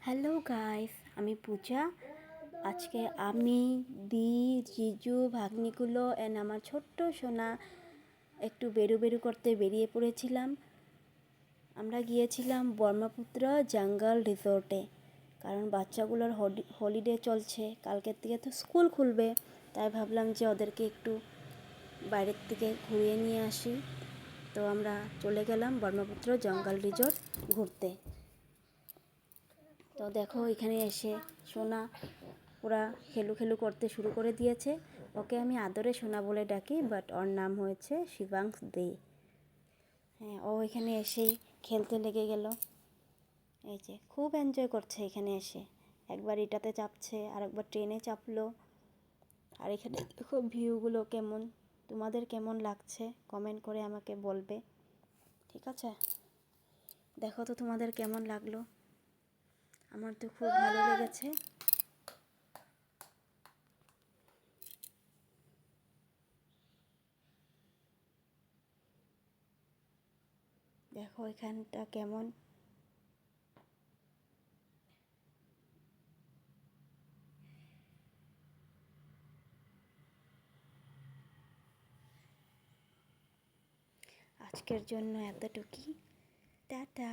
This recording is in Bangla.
হ্যালো গাইস, আমি পূজা। আজকে আমি দি জিজু ভাগ্নিগুলো এন্ড আমার ছোট্ট সোনা একটু বেরু করতে বেরিয়ে পড়েছিলাম। আমরা গিয়েছিলাম ব্রহ্মপুত্র জঙ্গল রিসোর্টে, কারণ বাচ্চাগুলোর হলিডে চলছে, কালকের থেকে তো স্কুল খুলবে। তাই ভাবলাম যে ওদেরকে একটু বাইরের থেকে ঘুরিয়ে নিয়ে আসি। তো আমরা চলে গেলাম ব্রহ্মপুত্র জঙ্গল রিসোর্ট ঘুরতে। তো দেখো, এখানে এসে সোনা ওরা খেলু করতে শুরু করে দিয়েছে। ওকে আমি আদরে সোনা বলে ডাকি, বাট ওর নাম হয়েছে শিবাংশ দে। হ্যাঁ, ও এখানে এসেই খেলতে লেগে গেল। এই যে খুব এনজয় করছে এখানে এসে, একবার এটাতে চাপছে আর একবার ট্রেনে চাপলো। আর এখানে দেখো ভিউগুলো কেমন, তোমাদের কেমন লাগছে কমেন্ট করে আমাকে বলবে, ঠিক আছে? দেখো তো তোমাদের কেমন লাগলো। আমার তো খুব ভালো লেগেছে। দেখো এখানটা কেমন। আজকের জন্য এতটুকুই। টাটা।